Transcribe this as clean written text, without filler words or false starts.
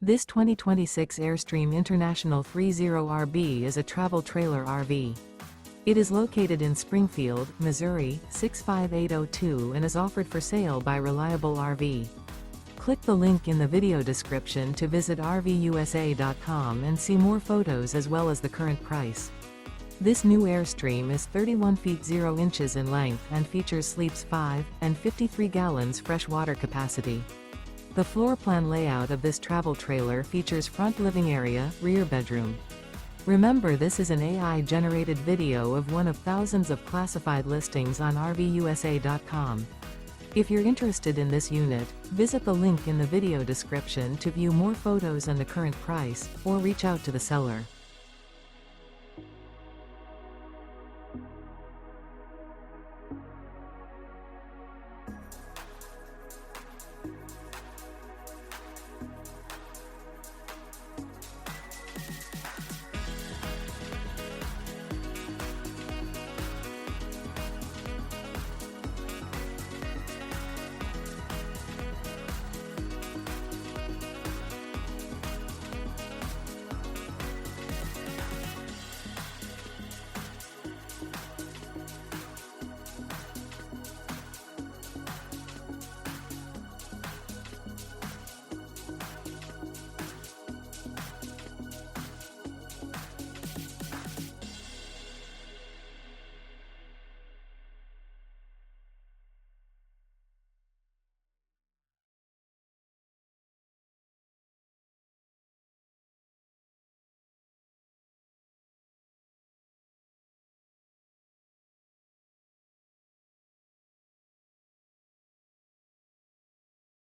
This 2026 Airstream International 30RB is a travel trailer RV. It is located in Springfield, Missouri, 65802 and is offered for sale by Reliable RV. Click the link in the video description to visit RVUSA.com and see more photos as well as the current price. This new Airstream is 31 feet 0 inches in length and features sleeps 5 and 53 gallons fresh water capacity. The floor plan layout of this travel trailer features front living area, rear bedroom. Remember, this is an AI-generated video of one of thousands of classified listings on RVUSA.com. If you're interested in this unit, visit the link in the video description to view more photos and the current price, or reach out to the seller.